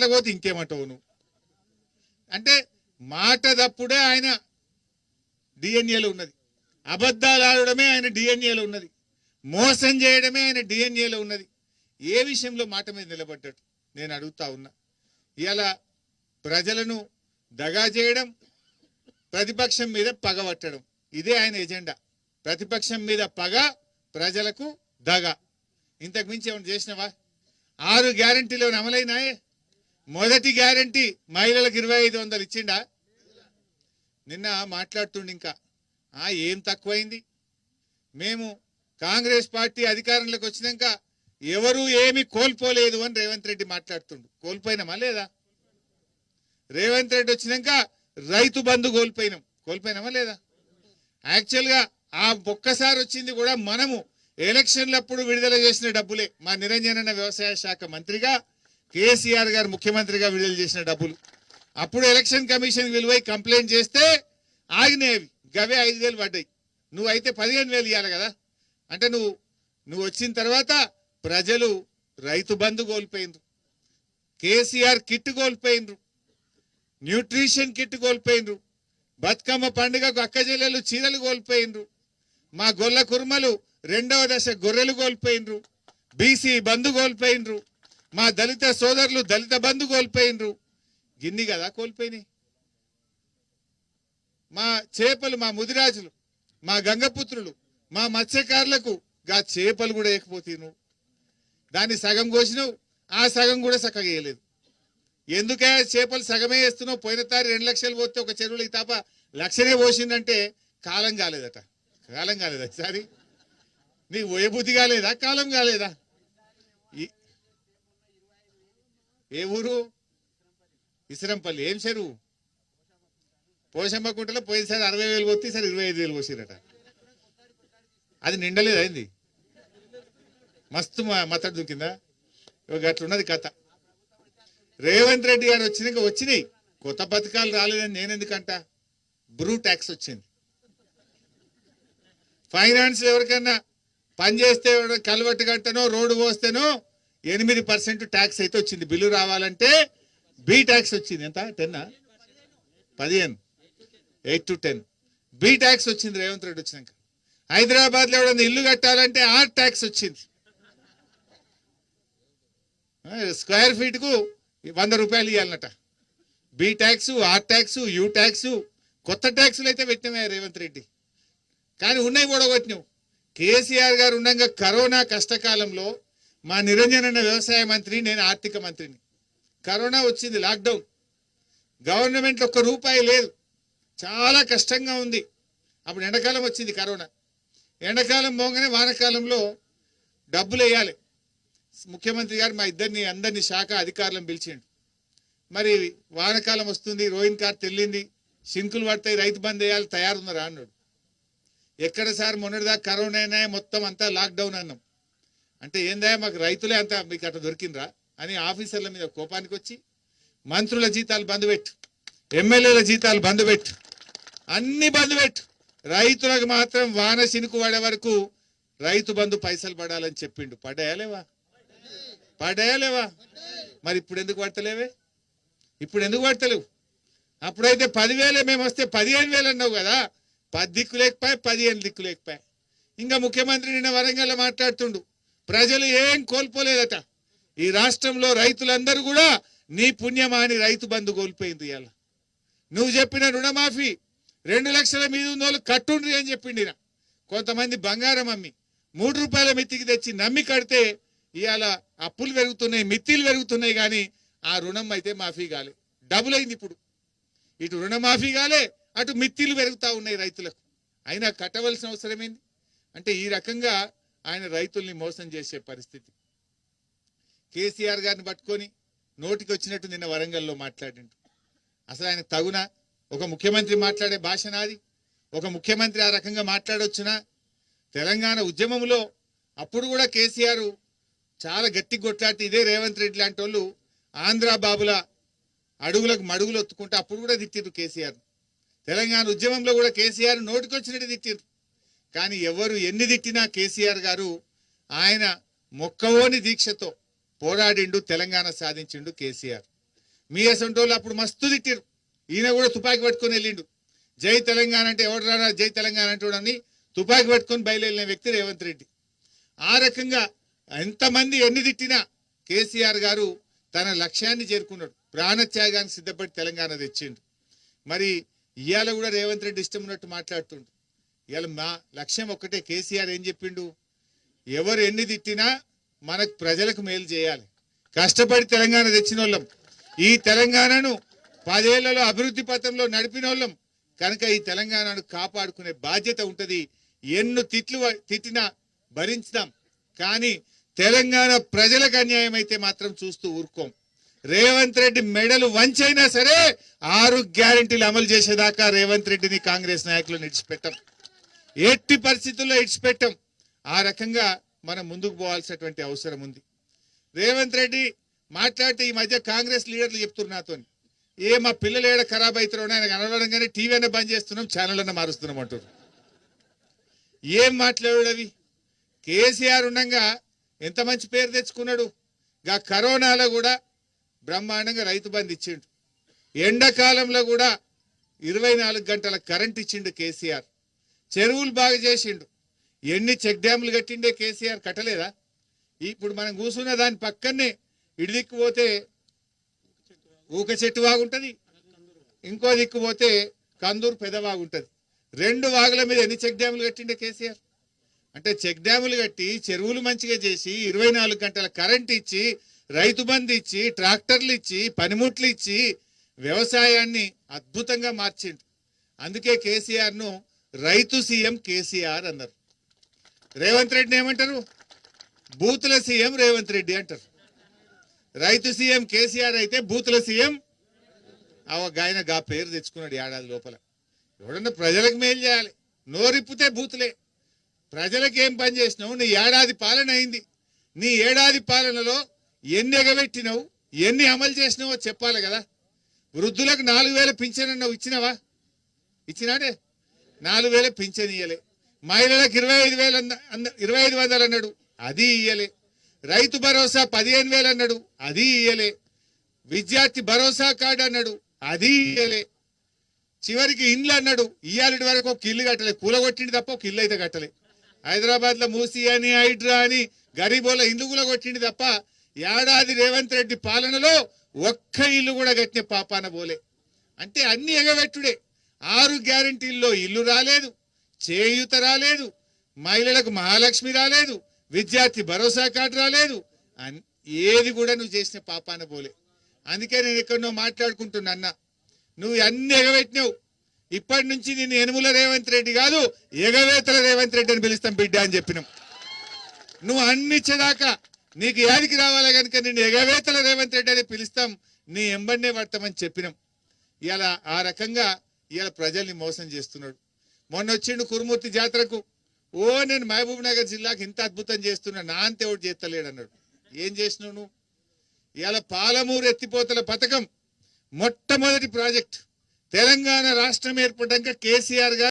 దాంట్లోకి పోతే ఇంకేమంటావు నువ్వు అంటే మాట తప్పుడే ఆయన డిఎన్ఏలో ఉన్నది, అబద్ధాలు ఆడడమే ఆయన డిఎన్ఏలో ఉన్నది, మోసం చేయడమే ఆయన డిఎన్ఏలో ఉన్నది. ఏ విషయంలో మాట మీద నిలబడ్డాడు నేను అడుగుతా ఉన్నా. ఇలా ప్రజలను దగా చేయడం, ప్రతిపక్షం మీద పగబట్టడం, ఇదే ఆయన ఎజెండా. ప్రతిపక్షం మీద పగ, ప్రజలకు దగ. ఇంతకు మించి ఏమైనా చేసినవా? 6 గ్యారంటీలు అమలైనాయే. మొదటి గ్యారంటీ మహిళలకు 2500 ఇచ్చిండా? నిన్న మాట్లాడుతుండే ఇంకా ఏం తక్కువైంది, మేము కాంగ్రెస్ పార్టీ అధికారంలోకి వచ్చినాక ఎవరు ఏమి కోల్పోలేదు అని రేవంత్ రెడ్డి మాట్లాడుతుండు. కోల్పోయినామా లేదా? రేవంత్ రెడ్డి వచ్చినాక రైతు బంధు కోల్పోయినామా లేదా? యాక్చువల్గా ఒక్కసారి వచ్చింది కూడా మనము ఎలక్షన్లప్పుడు విడుదల చేసిన డబ్బులే. మా నిరంజనన్న వ్యవసాయ శాఖ మంత్రిగా, కేసీఆర్ గారు ముఖ్యమంత్రిగా విడుదల చేసిన డబ్బులు. అప్పుడు ఎలక్షన్ కమిషన్ విలువై కంప్లైంట్ చేస్తే ఆగినేవి, గవే 5,000 పడ్డాయి. నువ్వు అయితే 15,000 ఇవ్వాలి కదా. అంటే నువ్వు వచ్చిన తర్వాత ప్రజలు రైతు బంధు కోల్పోయినరు, కేసీఆర్ కిట్ కోల్పోయినరు, న్యూట్రిషన్ కిట్ కోల్పోయినరు, బతుకమ్మ పండుగకు అక్కజెల్లెలు చీరలు కోల్పోయినరు, మా గొల్ల కుర్మలు 2వ దశ గొర్రెలు కోల్పోయినరు, బీసీ బంధు కోల్పోయినరు, మా దళిత సోదరులు దళిత బంధు కోల్పోయినరు. గిన్ని కదా కోల్పోయినాయి. మా చేపలు, మా ముదిరాజులు, మా గంగపుత్రులు, మా మత్స్యకారులకు గా చేపలు కూడా వేయకపోతున్నావు. దాన్ని సగం కోసినావు, ఆ సగం కూడా చక్కగా వేయలేదు. ఎందుకే చేపలు సగమే వేస్తున్నావు? పోయిన తారీ 2 లక్షలు పోతే ఒక చెరువులు ఈ తాప 1 లక్షనే పోసిందంటే కాలం కాలేదట. కాలం కాలేదా? ఈసారి నీకు పోయబుద్ధి కాలేదా? కాలం కాలేదా? ఏ ఊరు? ఇసరంపల్లి. ఏం చెరువు? పోషమ్మకుంటలో పోయినసారి 60,000 పోతే ఈసారి 25,000 పోసిరట. అది నిండలేదు అయింది. మస్తు మతడు దుకిందా? అట్లున్నది కథ. రేవంత్ రెడ్డి గారు వచ్చినాయి కొత్త పథకాలు రాలేదని నేను ఎందుకంట. బ్రూ ట్యాక్స్ వచ్చింది. ఫైనాన్స్ ఎవరికన్నా పని చేస్తే కలవట్టు కట్టనో రోడ్డు పోస్తేనో 8% ట్యాక్స్ అయితే వచ్చింది. బిల్లు రావాలంటే బి ట్యాక్స్ వచ్చింది. ఎంత? 10 15 8 to 10 బి ట్యాక్స్ వచ్చింది రేవంత్ రెడ్డి వచ్చినాక. హైదరాబాద్ లో ఎవడన్నా ఇల్లు కట్టాలంటే ఆర్ ట్యాక్స్ వచ్చింది. స్క్వేర్ ఫీట్ కు 100 రూపాయలు ఇవ్వాలన్నట. B tax, R tax, U tax, కొత్త ట్యాక్సులు అయితే పెట్టినామే రేవంత్ రెడ్డి. కానీ ఉన్నాయి కూడా కొట్టినావు. కేసీఆర్ గారు ఉండగా కరోనా కష్టకాలంలో మా నిరంజనన్న వ్యవసాయ మంత్రి, నేను ఆర్థిక మంత్రిని. కరోనా వచ్చింది, లాక్డౌన్. గవర్నమెంట్లో ₹1 లేదు, చాలా కష్టంగా ఉంది. అప్పుడు ఎండాకాలం వచ్చింది కరోనా. ఎండాకాలం పోగానే వానకాలంలో డబ్బులు వేయాలి. ముఖ్యమంత్రి గారు మా అందరినీ శాఖ అధికారులను పిలిచిండు. మరి వానకాలం వస్తుంది, రోహిన్ కార్త్ వెళ్ళింది, సింకులు పడతాయి, రైతు బంద్ వేయాలి, తయారున్నారా అన్నాడు. ఎక్కడ సార్ మొన్నటిదాకా కరోనా అయినా మొత్తం అంతా లాక్డౌన్ అన్నాం. అంటే ఏందా మాకు రైతులే అంతా మీకు అట్లా దొరికిండ్రా అని ఆఫీసర్ల మీద కోపానికి వచ్చి మంత్రుల జీతాలు బంద్ పెట్టు, ఎమ్మెల్యేల జీతాలు బంద్ పెట్టు, అన్ని బంద్ పెట్టు, రైతులకు మాత్రం వాన చినుకు పడే వరకు రైతు బంధు పైసలు పడాలని చెప్పిండు. పడ్డాయా లేవా? మరి ఇప్పుడు ఎందుకు పడతలేవే? ఇప్పుడు ఎందుకు పడతలేవు? అప్పుడైతే 10,000 మేము వస్తే 15,000 అన్నావు కదా. 10 దిక్కు లేకపోయా, 15 దిక్కు లేకపోయా. ఇంకా ముఖ్యమంత్రి నిన్న వరంగల్లో మాట్లాడుతుండు, ప్రజలు ఏం కోల్పోలేదట. ఈ రాష్ట్రంలో రైతులందరూ కూడా నీ పుణ్యమా అని రైతు బంధు కోల్పోయింది. ఇవాళ నువ్వు చెప్పిన రుణమాఫీ 2 లక్షల మీద ఉన్న వాళ్ళు కట్టుండ్రి అని చెప్పిండి. కొంతమంది బంగారం అమ్మి ₹3 మిత్తికి తెచ్చి నమ్మి కడితే ఇవాళ అప్పులు పెరుగుతున్నాయి, మిత్తిలు పెరుగుతున్నాయి, కానీ ఆ రుణం అయితే మాఫీ కాలే. డబుల్ అయింది. ఇప్పుడు ఇటు రుణమాఫీ కాలే, అటు మిత్తిలు పెరుగుతూ ఉన్నాయి రైతులకు. అయినా కట్టవలసిన అవసరం ఏంది? అంటే ఈ రకంగా ఆయన రైతుల్ని మోసం చేసే పరిస్థితి. కేసీఆర్ గారిని పట్టుకొని నోటికి వచ్చినట్టు నిన్న వరంగల్లో మాట్లాడిండు. అసలు ఆయన తగునా? ఒక ముఖ్యమంత్రి మాట్లాడే భాష నాది? ఒక ముఖ్యమంత్రి ఆ రకంగా మాట్లాడొచ్చునా? తెలంగాణ ఉద్యమంలో అప్పుడు కూడా కేసీఆర్ చాలా గట్టి కొట్లాటి ఇదే రేవంత్ రెడ్డి లాంటి వాళ్ళు ఆంధ్ర బాబుల అడుగులకు మడుగులు ఒత్తుకుంటే అప్పుడు కూడా తిట్టిరు కేసీఆర్. తెలంగాణ ఉద్యమంలో కూడా కేసీఆర్ నోటికొచ్చినట్టు తిట్టిరు. కానీ ఎవరు ఎన్ని తిట్టినా కేసీఆర్ గారు ఆయన మొక్కవోని దీక్షతో పోరాడిండు, తెలంగాణ సాధించిండు కేసీఆర్. మీ అసంటోళ్ళు అప్పుడు మస్తు తిట్టారు. ఈయన కూడా తుపాకీ పట్టుకొని వెళ్ళిండు. జై తెలంగాణ అంటే ఎవడు రానా జై తెలంగాణ అంటాడని తుపాకీ పట్టుకొని బయలుదేరిన వ్యక్తి రేవంత్ రెడ్డి. ఆ రకంగా ఎంతమంది ఎన్ని తిట్టినా కేసీఆర్ గారు తన లక్ష్యాన్ని చేరుకున్నాడు. ప్రాణత్యాగానికి సిద్ధపడి తెలంగాణ తెచ్చిండు. మరి ఇవాళ కూడా రేవంత్ రెడ్డి ఇష్టం ఉన్నట్టు మాట్లాడుతుండు. ఇవాళ మా లక్ష్యం ఒక్కటే. కేసీఆర్ ఏం చెప్పిండు? ఎవరు ఎన్ని తిట్టినా మనకు ప్రజలకు మేలు చేయాలి. కష్టపడి తెలంగాణ తెచ్చిన వాళ్ళం, ఈ తెలంగాణను 10 ఏళ్లలో అభివృద్ధి పథంలో నడిపిన వాళ్ళం కనుక ఈ తెలంగాణను కాపాడుకునే బాధ్యత ఉంటుంది. ఎన్ను తిట్టినా భరించుదాం, కానీ తెలంగాణ ప్రజలకు అన్యాయం అయితే మాత్రం చూస్తూ ఊరుకోం. రేవంత్ రెడ్డి మెడలు వంచైనా సరే 6 గ్యారెంటీలు అమలు చేసేదాకా రేవంత్ రెడ్డిని కాంగ్రెస్ నాయకులు ఇడిచిపెట్టాం. ఎట్టి పరిస్థితుల్లో ఇడిచిపెట్టాం. ఆ రకంగా మనం ముందుకు పోవాల్సినటువంటి అవసరం ఉంది. రేవంత్ రెడ్డి మాట్లాడితే ఈ మధ్య కాంగ్రెస్ లీడర్లు చెప్తున్నారు నాతో, మా పిల్లలు ఏడ ఖరాబ్ అవుతారో ఆయన కనబడంగానే టీవీ అన్న బంద్ చేస్తున్నాం, ఛానల్ అన్న మారుస్తున్నాం అంటారు. ఏం మాట్లాడవి? కేసీఆర్ ఉండగా ఎంత మంచి పేరు తెచ్చుకున్నాడు. గా కరోనాలో కూడా బ్రహ్మాండంగా రైతు బంధు ఇచ్చిండు. ఎండాకాలంలో కూడా 24 గంటల కరెంట్ ఇచ్చిండు కేసీఆర్. చెరువులు బాగా చేసిండు. ఎన్ని చెక్ డ్యాములు కట్టిండే కేసీఆర్, కట్టలేదా? ఇప్పుడు మనం కూర్చున్న దాని పక్కనే ఇటు దిక్కు పోతే ఊక చెట్టు వాగుంటది, ఇంకో దిక్కు పోతే కందూరు పెదవాగుంటది. 2 వాగుల మీద ఎన్ని చెక్ డ్యాములు కట్టిండే కేసీఆర్. అంటే చెక్ డ్యాములు కట్టి చెరువులు మంచిగా చేసి 24 గంటల కరెంట్ ఇచ్చి రైతు బంధు ఇచ్చి ట్రాక్టర్లు ఇచ్చి పనిముట్లు ఇచ్చి వ్యవసాయాన్ని అద్భుతంగా మార్చిండు. అందుకే కేసీఆర్ ను రైతు సీఎం కేసీఆర్ అన్నారు. రేవంత్ రెడ్డిని ఏమంటారు? బూతుల సీఎం రేవంత్ రెడ్డి అంటారు. రైతు సీఎం కేసీఆర్ అయితే బూతుల సీఎం ఆయన గా పేరు తెచ్చుకున్నాడు ఏడాది లోపల. ఎవడన్నా ప్రజలకు మేలు చేయాలి, నోరిప్పితే బూతులే. ప్రజలకు ఏం పని చేసినావు? నీ ఏడాది పాలన అయింది. నీ ఏడాది పాలనలో ఎన్ని ఎగబెట్టినావు, ఎన్ని అమలు చేసినావో చెప్పాలి కదా. వృద్ధులకు 4000 పింఛన్ అన్నావు, ఇచ్చినావా? ఇచ్చినాడే? 4000 పింఛన్ ఇయ్యలే. మహిళలకు 2500 అన్నాడు, అది ఇయ్యలే. రైతు భరోసా 15,000 అన్నాడు, అది ఇయ్యలే. విద్యార్థి భరోసా కార్డు అన్నాడు, అది ఇయ్యలే. చివరికి ఇండ్లు అన్నాడు, ఇయ్యాలి వరకు ఒక ఇల్లు కట్టలే. కూలగొట్టింది తప్ప ఒక ఇల్లు అయితే కట్టలే. హైదరాబాద్ లో మూసి అని హైడ్రా అని గరీబోల ఇల్లు కూడా కొట్టింది తప్ప ఏడాది రేవంత్ రెడ్డి పాలనలో ఒక్క ఇల్లు కూడా కట్టిన పాపాన పోలే. అంటే అన్ని ఎగబెట్టుడే. 6 గ్యారెంటీల్లో ఇల్లు రాలేదు, చేయూత రాలేదు, మహిళలకు మహాలక్ష్మి రాలేదు, విద్యార్థి భరోసా కార్డు రాలేదు. ఏది కూడా నువ్వు చేసిన పాపాన పోలే. అందుకే నేను ఎక్కడో మాట్లాడుకుంటున్నా, అన్న నువ్వు అన్ని ఎగబెట్టినావు. ఇప్పటి నుంచి నిన్ను యనుమల రేవంత్ రెడ్డి కాదు, ఎగవేతల రేవంత్ రెడ్డి అని పిలుస్తాం బిడ్డ అని చెప్పినాం. నువ్వు అన్ని ఇచ్చేదాకా నీకు యాదికి రావాలి కనుక నిన్ను ఎగవేతల రేవంత్ రెడ్డి అని పిలుస్తాం, నీ ఎంబడినే పడతామని చెప్పినాం. ఇలా ఆ రకంగా ఇవాళ ప్రజల్ని మోసం చేస్తున్నాడు. మొన్న వచ్చిండు కురుమూర్తి జాతరకు, నేను మహబూబ్ నగర్ జిల్లాకు ఇంత అద్భుతం చేస్తున్నా, నా అంతే ఒకటి చేస్తలేడు అన్నాడు. ఏం చేసినావు నువ్వు? ఇవాళ పాలమూరు ఎత్తిపోతల పథకం మొట్టమొదటి ప్రాజెక్ట్. తెలంగాణ రాష్ట్రం ఏర్పడ్డాక కేసీఆర్ గారు